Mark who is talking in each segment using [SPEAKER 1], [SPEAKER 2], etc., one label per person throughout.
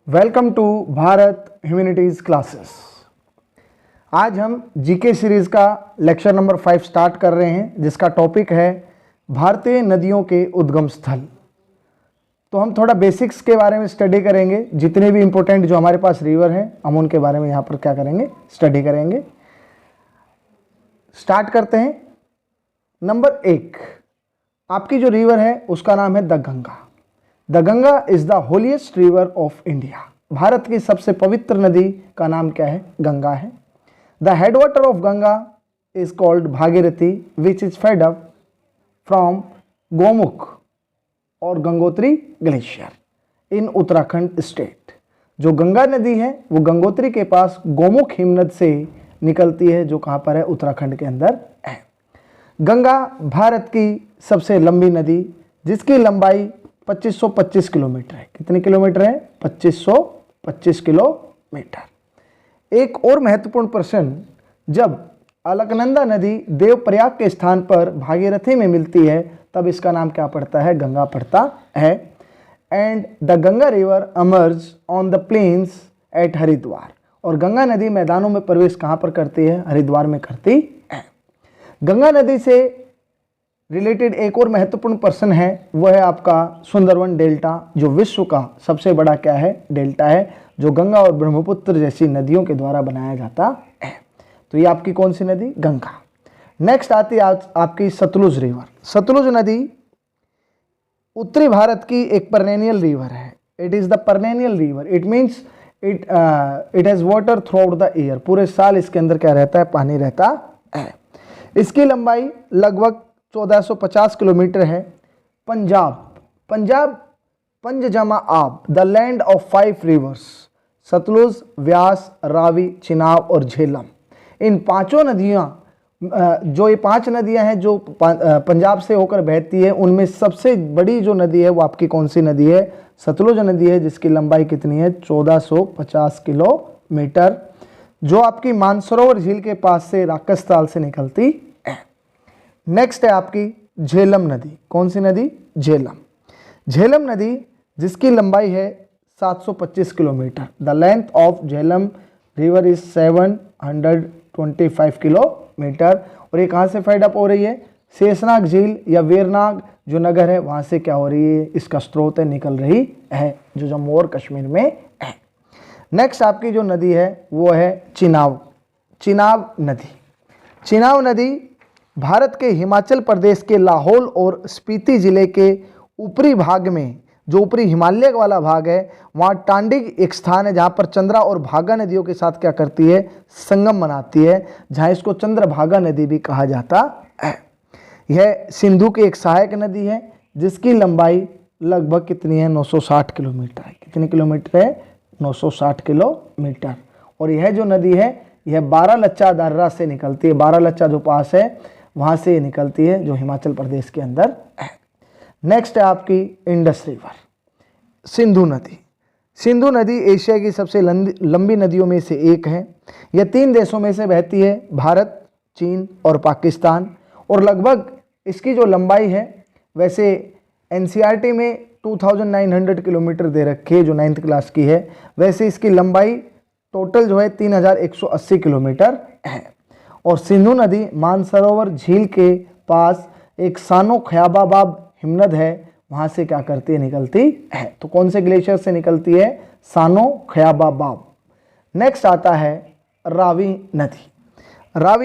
[SPEAKER 1] Welcome to Bharat humanities classes. आज हम GK series का लेक्चर नंबर 5 स्टार्ट कर रहे हैं, जिसका टॉपिक है भारतीय नदियों के उद्गम स्थल। तो हम थोड़ा बेसिक्स के बारे में स्टडी करेंगे। जितने भी इंपॉर्टेंट जो हमारे पास रिवर हैं हम उनके बारे में यहाँ पर क्या करेंगे, स्टडी करेंगे। स्टार्ट करते हैं। नंबर 1, आपकी जो रिवर है उसका नाम है the Ganga. The Ganga is the holiest river of India. Bharat की सबसे पवित्र नदी का नाम क्या है? गंगा है। The headwater of Ganga is called Bhagirathi which is fed up from Gomukh और Gangotri glacier in Uttarakhand state. जो गंगा नदी है वो गंगोत्री के पास गोमुख हिमनद से निकलती है, जो कहाँ पर है? उत्तराखंड के अंदर है। गंगा भारत की सबसे लंबी नदी, जिसकी लंबाई 2525 किलोमीटर है। कितने किलोमीटर है? 2525 किलोमीटर। एक और महत्वपूर्ण प्रश्न, जब अलकनंदा नदी देवप्रयाग के स्थान पर भागीरथी में मिलती है तब इसका नाम क्या पड़ता है? गंगा पड़ता है। And the Ganga river emerge on the plains at Haridwar. और गंगा नदी मैदानों में प्रवेश कहाँ पर करती है? हरिद्वार में करती है। गंगा नदी से रिलेटेड एक और महत्वपूर्ण प्रश्न है, वह है आपका सुंदरवन डेल्टा, जो विश्व का सबसे बड़ा क्या है? डेल्टा है, जो गंगा और ब्रह्मपुत्र जैसी नदियों के द्वारा बनाया जाता है। तो ये आपकी कौन सी नदी? गंगा। नेक्स्ट आती है आपकी सतलुज रिवर। सतलुज नदी उत्तरी भारत की एक परनेनियल रिवर है। It is the perennial river. It means it has water throughout the year. पूरे साल इसके अंदर क्या रहता है? पानी रहता है। इसकी लंबाई लगभग 1450 किलोमीटर है। पंजाब पंज जमा आब, the land of 5 rivers, Satluj, Vyas, Ravi, Chenab और झेलम। इन पांचों नदियां, जो ये 5 नदियां हैं जो पंजाब से होकर बहती है, उनमें सबसे बड़ी जो नदी है वो आपकी कौन सी नदी है? सतलुज नदी है, जिसकी लंबाई कितनी है? 1450 किलोमीटर, जो आपकी मानसरोवर झील के पास से राकसताल से निकलती है। नेक्स्ट है आपकी झेलम नदी। कौन सी नदी? झेलम। झेलम नदी जिसकी लंबाई है 725 kilometre. The length of Jhelum river is 725 kilometre. और ये कहाँ से फेड अप हो रही है? शेषनाग झील या वेरनाग जो नगर है वहाँ से क्या हो रही है? इसका स्रोत है, निकल रही है, जो जम्मू और कश्मीर में है। नेक्स्ट आपकी जो नदी है वो है चिनाब नदी। चिनाब नदी भारत के हिमाचल प्रदेश के लाहौल और स्पीति जिले के ऊपरी भाग में, जो ऊपरी हिमालय वाला भाग है, वहाँ टांडिग एक स्थान है जहाँ पर चंद्रा और भागा नदियों के साथ क्या करती है? संगम बनाती है, जहाँ इसको चंद्रभागा नदी भी कहा जाता है। यह सिंधु की एक सहायक नदी है, जिसकी लंबाई लगभग कितनी है? 960 किलोमीटर है। कितनी किलोमीटर है? 960 किलोमीटर। और यह जो नदी है यह बारालच्चा दर्रा से निकलती है। बारालच्चा जो पास है वहाँ से निकलती है, जो हिमाचल प्रदेश के अंदर है। नेक्स्ट है आपकी इंडस रिवर। सिंधु नदी एशिया की सबसे लंबी नदियों में से एक है। यह 3 देशों में से बहती है, भारत, चीन और पाकिस्तान। और लगभग इसकी जो लंबाई है, वैसे एनसीईआरटी में 2900 किलोमीटर दे रखी है, जो 9th क्लास की है। वैसे इसकी लंबाई टोटल जो है 3180 किलोमीटर है। और सिंधु नदी मानसरोवर झील के पास एक सानो ख्याबाबाब हिमनद है, वहाँ से क्या करती है? निकलती है। तो कौन से ग्लेशियर से निकलती है? सानो ख्याबाबाब। नेक्स्ट आता है रावी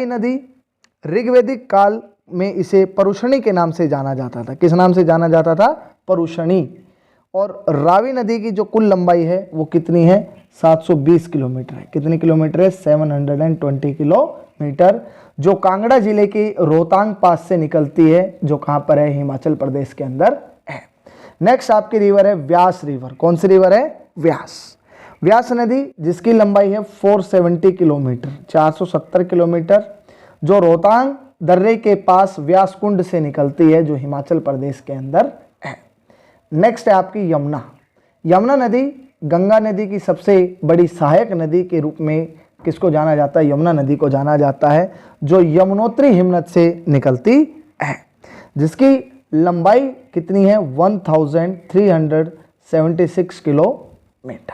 [SPEAKER 1] नदी। ऋग्वैदिक काल में इसे परुषणी के नाम से जाना जाता था। किस नाम से जाना जाता था? परुषणी। और रावी नदी की जो कुल लंबाई है वो कितनी है? 720 किलोमीटर है। कितनी किलोमीटर है? 720 किलोमीटर, जो कांगड़ा जिले के रोहतांग पास से निकलती है, जो कहाँ पर है? हिमाचल प्रदेश के अंदर है। नेक्स्ट आपकी रिवर है व्यास रिवर। कौन सी रिवर है? व्यास नदी, जिसकी लंबाई है 470 किलोमीटर, 470 किलोमीटर, जो रोहतांग दर्रे के पास व्यास कुंड से निकलती है, जो हिमाचल प्रदेश के अंदर है। नेक्स्ट है आपकी यमुना नदी। गंगा नदी की सबसे बड़ी सहायक नदी के रूप में किसको जाना जाता है? यमुना नदी को जाना जाता है, जो यमुनोत्री हिमनद से निकलती है, जिसकी लंबाई कितनी है? 1376 किलोमीटर।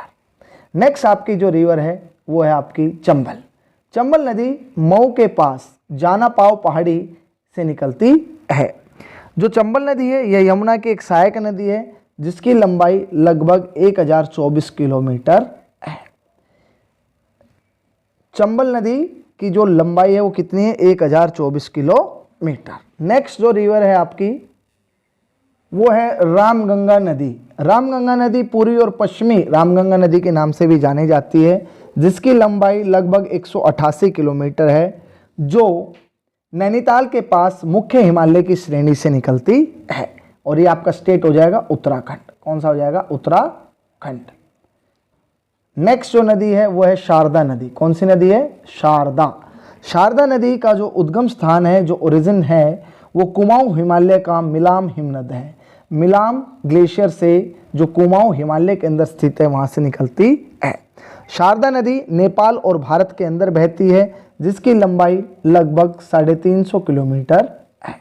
[SPEAKER 1] नेक्स्ट आपकी जो रिवर है वो है आपकी चंबल। चंबल नदी मऊ के पास जाना पाव पहाड़ी से निकलती है। जो चंबल नदी है यह यमुना की एक सहायक नदी है जिसकी लंबाई लगभग 1024 किलोमीटर है। चंबल नदी की जो लंबाई है वो कितनी है? 1024 किलोमीटर। नेक्स्ट जो रिवर है आपकी वो है रामगंगा नदी। रामगंगा नदी पूर्वी और पश्चिमी रामगंगा नदी के नाम से भी जानी जाती है, जिसकी लंबाई लगभग 188 किलोमीटर है, जो नैनीताल के पास मुख्य हिमालय की श्रेणी से निकलती है। और ये आपका स्टेट हो जाएगा उत्तराखंड। कौन सा हो जाएगा? उत्तराखंड। नेक्स्ट जो नदी है वो है शारदा नदी। कौन सी नदी है? शारदा। शारदा नदी का जो उद्गम स्थान है, जो ओरिजिन है, वो कुमाऊं हिमालय का मिलाम हिमनद है। मिलाम ग्लेशियर से जो कुमाऊं हिमालय के अंदर स्थित है वहां से निकलती है। शारदा नदी नेपाल और भारत के अंदर बहती है, जिसकी लंबाई लगभग 350 किलोमीटर है।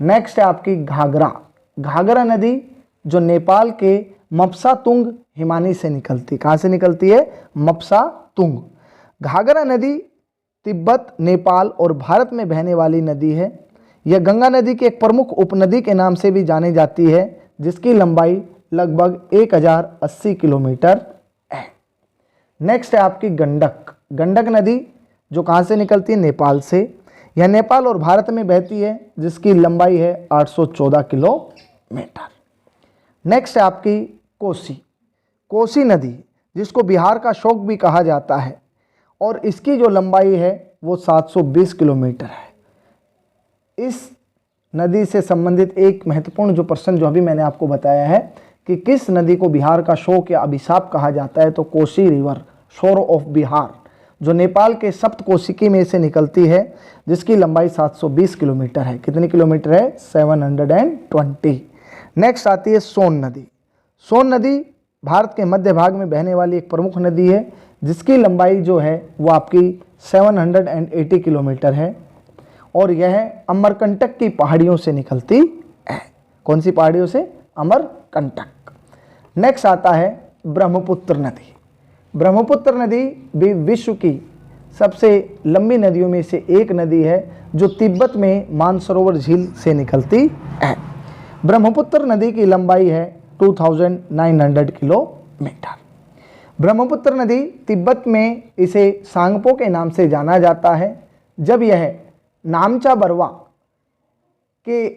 [SPEAKER 1] नेक्स्ट है आपकी घाघरा। घाघरा नदी जो नेपाल के मपसा तुंग हिमानी से निकलती। कहाँ से निकलती है? मपसा तुंग। घाघरा नदी तिब्बत, नेपाल और भारत में बहने वाली नदी है। यह गंगा नदी की एक प्रमुख उपनदी के नाम से भी जानी जाती है, जिसकी लंबाई लगभग 1080 किलोमीटर है। नेक्स्ट है आपकी गंडक। गंडक नदी जो कहाँ से निकलती है? नेपाल से। यह नेपाल और भारत में बहती है, जिसकी लंबाई है 814 किलोमीटर। नेक्स्ट है आपकी कोसी। कोसी नदी जिसको बिहार का शोक भी कहा जाता है, और इसकी जो लंबाई है वो 720 किलोमीटर है। इस नदी से संबंधित एक महत्वपूर्ण जो प्रश्न जो अभी मैंने आपको बताया है कि किस नदी को बिहार का शोक या अभिशाप कहा जाता है, तो कोसी रिवर, शोर ऑफ बिहार, जो नेपाल के सप्तकोशिकी में से निकलती है, जिसकी लंबाई 720 किलोमीटर है। कितनी किलोमीटर है? 720। नेक्स्ट आती है सोन नदी। सोन नदी भारत के मध्य भाग में बहने वाली एक प्रमुख नदी है, जिसकी लंबाई जो है वो आपकी 780 किलोमीटर है, और यह अमरकंटक की पहाड़ियों से निकलती है। कौन सी पहाड़ियों से? अमरकंटक। नेक्स्ट आता है ब्रह्मपुत्र नदी। ब्रह्मपुत्र नदी भी विश्व की सबसे लंबी नदियों में से एक नदी है, जो तिब्बत में मानसरोवर झील से निकलती है। ब्रह्मपुत्र नदी की लंबाई है 2900 किलोमीटर। ब्रह्मपुत्र नदी तिब्बत में इसे सांगपो के नाम से जाना जाता है। जब यह नामचा बरवा के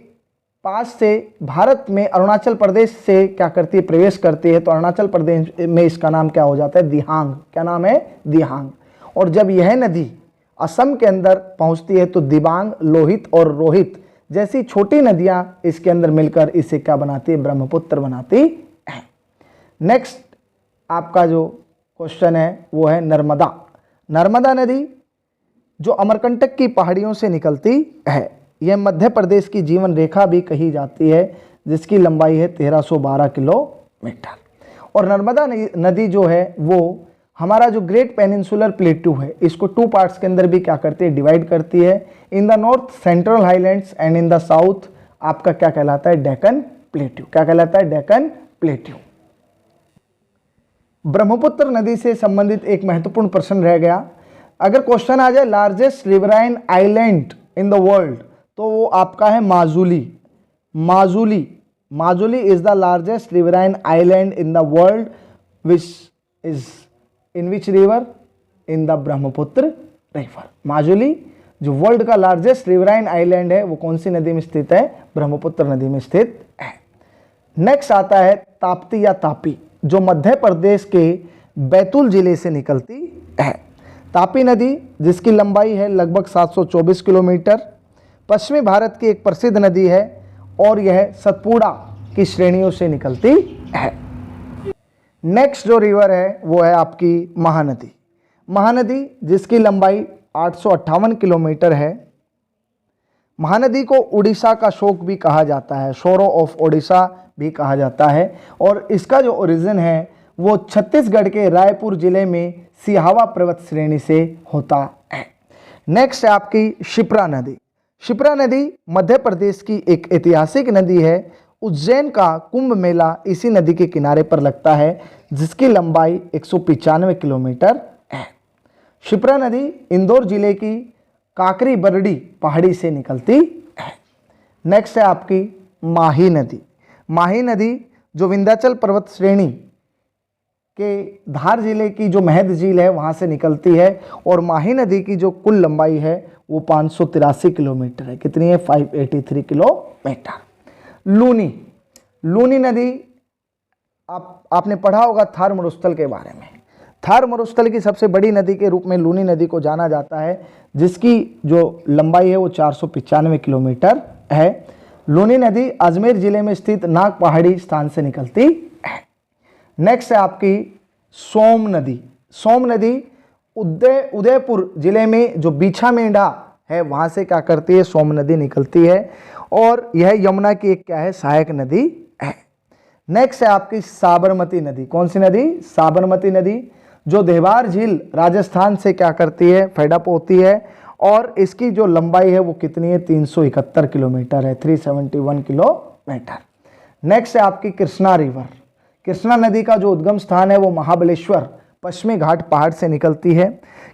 [SPEAKER 1] पास से भारत में अरुणाचल प्रदेश से क्या करती है? प्रवेश करती है, तो अरुणाचल प्रदेश में इसका नाम क्या हो जाता है? दिहांग। क्या नाम है? दिहांग। और जब यह नदी असम के अंदर पहुंचती है, तो दिबांग, लोहित और रोहित जैसी छोटी नदियां इसके अंदर मिलकर इसे क्या बनाती है? ब्रह्मपुत्र बनाती है। नेक्स्ट आपका जो क्वेश्चन है वो है नर्मदा। नर्मदा नदी जो अमरकंटक की पहाड़ियों से निकलती है, यह मध्य प्रदेश की जीवन रेखा भी कही जाती है, जिसकी लंबाई है 1312 किलोमीटर। और नर्मदा नदी जो है वो हमारा जो ग्रेट पेनिनसुलर प्लेटू है, इसको 2 पार्ट्स के अंदर भी क्या करती है? डिवाइड करती है। In the north central highlands and in the south आपका क्या कहलाता है? डेक्कन प्लेट्यू। क्या कहलाता है? डेक्कन प्लेट्यू। ब्रह्मपुत्र नदी से संबंधित एक महत्वपूर्ण प्रश्न रह गया। अगर क्वेश्चन आ जाए largest riverine island in the world, तो वो आपका है Majuli. Majuli, Majuli is the largest riverine island in the world, which is in which river? In the Brahmaputra river. Majuli जो वर्ल्ड का लार्जेस्ट रिवराइन आइलैंड है, वो कौन सी नदी में स्थित है? ब्रह्मपुत्र नदी में स्थित है। नेक्स्ट आता है ताप्ती या तापी, जो मध्य प्रदेश के बैतूल जिले से निकलती है। तापी नदी जिसकी लंबाई है लगभग 724 किलोमीटर, पश्चिमी भारत की एक प्रसिद्ध नदी है, और यह सतपुड़ा की श्रेणियों से निकलती है। नेक्स्ट जो रिवर है वो है आपकी महानदी। महानदी जिसकी लंबाई 858 किलोमीटर है। महानदी को उड़ीसा का शोक भी कहा जाता है, शोरो ऑफ ओडिशा भी कहा जाता है, और इसका जो ओरिजिन है वो छत्तीसगढ़ के रायपुर जिले में सिहावा पर्वत श्रेणी से होता है। नेक्स्ट है आपकी शिप्रा नदी। शिप्रा नदी मध्य प्रदेश की एक ऐतिहासिक नदी है, उज्जैन का कुंभ मेला इसी नदी के किनारे पर लगता है, जिसकी लंबाई 195 किलोमीटर है। शिप्रा नदी इंदौर जिले की काकरी बरडी पहाड़ी से निकलती है। नेक्स्ट है आपकी माही नदी। माही नदी जो विंध्याचल पर्वत श्रेणी के धार जिले की जो महद झील है वहाँ से निकलती है, और माही नदी की जो कुल लंबाई है वो 583 किलोमीटर है। कितनी है? 583 किलोमीटर। लूनी नदी आपने पढ़ा होगा थार मरुस्थल के बारे में। थार मरुस्थल की सबसे बड़ी नदी के रूप में लूनी नदी को जाना जाता है, जिसकी जो लंबाई है वो 495 किलोमीटर है। लूनी नदी अजमेर जिले में स्थित नाग पहाड़ी स्थान से निकलती है। नेक्स्ट है आपकी सोम नदी। सोम नदी उदयपुर जिले में जो बीछा मेंढा है वहां से क्या करती है? सोम नदी निकलती है, और यह यमुना की एक क्या है? सहायक नदी है। नेक्स्ट है आपकी साबरमती नदी। कौन सी नदी? साबरमती नदी, जो देवार झील राजस्थान से क्या करती है? फेडअप होती है, और इसकी जो लंबाई है वो कितनी है? 371 किलोमीटर है, 371 किलोमीटर। नेक्स्ट है आपकी कृष्णा रिवर। कृष्णा नदी का जो उद्गम स्थान है वो महाबलेश्वर पश्चिमी घाट पहाड़ से निकलती है।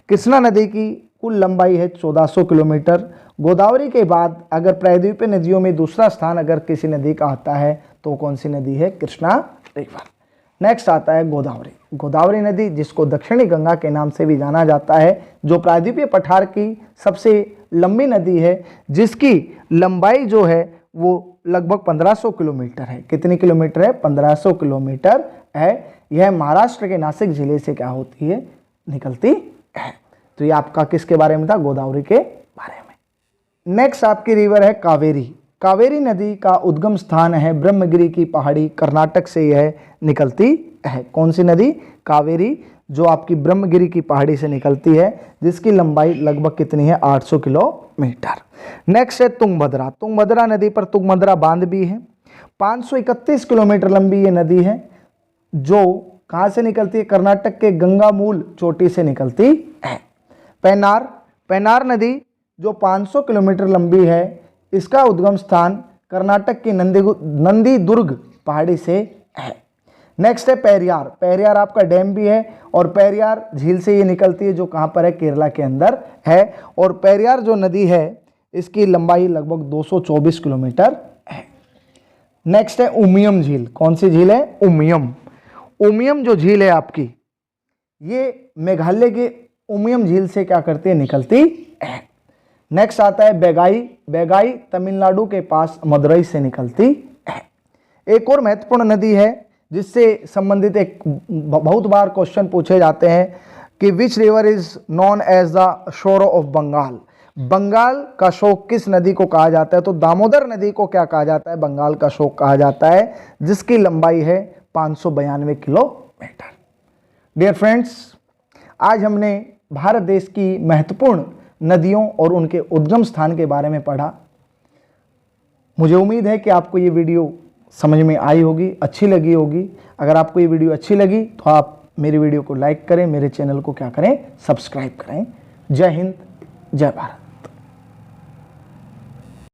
[SPEAKER 1] कृष्णा नदी की कुल लंबाई है 1400 किलोमीटर। गोदावरी के बाद अगर प्रायद्वीपीय नदियों में दूसरा स्थान अगर किसी नदी का आता है तो कौन सी नदी है? कृष्णा रिवर। नेक्स्ट आता है गोदावरी। गोदावरी नदी, जिसको दक्षिणी गंगा के नाम से भी जाना जाता है, जो प्रायद्वीपीय पठार की सबसे लंबी नदी है, जिसकी लंबाई जो है वो लगभग 1500 किलोमीटर है। कितनी किलोमीटर है? 1500 किलोमीटर है। यह महाराष्ट्र के नासिक जिले से क्या होती है? निकलती है। तो ये आपका किसके बारे में था? गोदावरी के बारे में। नेक्स्ट आपकी रिवर है कावेरी। कावेरी नदी का उद्गम स्थान है ब्रह्मगिरी की पहाड़ी, कर्नाटक से यह निकलती है। कौन सी नदी? कावेरी, जो आपकी ब्रह्मगिरी की पहाड़ी से निकलती है, जिसकी लंबाई लगभग कितनी है? 800 किलोमीटर। नेक्स्ट है तुंगभद्रा। तुंगभद्रा नदी पर तुंगभद्रा बांध भी है। 531 किलोमीटर लंबी ये नदी है, जो कहाँ से निकलती है? कर्नाटक के गंगामूल चोटी से निकलती है। पेनार नदी जो 500 किलोमीटर लंबी है, इसका उद्गम स्थान कर्नाटक की नंदी दुर्ग पहाड़ी से है। नेक्स्ट है पेरियार। पेरियार आपका डैम भी है, और पेरियार झील से ये निकलती है, जो कहाँ पर है? केरला के अंदर है। और पेरियार जो नदी है इसकी लंबाई लगभग 224 किलोमीटर है। नेक्स्ट है उमियम झील। कौन सी झील है? उमियम। उमियम जो झील है आपकी, ये मेघालय के उमियम झील से क्या करती है? निकलती है। नेक्स्ट आता है बेगाई। बेगाई तमिलनाडु के पास मदुरई से निकलती है। एक और महत्वपूर्ण नदी है जिससे संबंधित एक बहुत बार क्वेश्चन पूछे जाते हैं कि which river is known as the sorrow of Bengal. Bengal का शोक किस नदी को कहा जाता है? तो दामोदर नदी को क्या कहा जाता है? बंगाल का शोक कहा जाता है, जिसकी लंबाई है 592 किलोमीटर। डियर फ्रेंड्स, आज हमने भारत देश की महत्वपूर्ण नदियों और उनके उद्गम स्थान के बारे में पढ़ा। मुझे उम्मीद है कि आपको ये वीडियो समझ में आई होगी, अच्छी लगी होगी। अगर आपको ये वीडियो अच्छी लगी तो आप मेरी वीडियो को लाइक करें, मेरे चैनल को क्या करें? सब्सक्राइब करें। जय हिंद, जय भारत।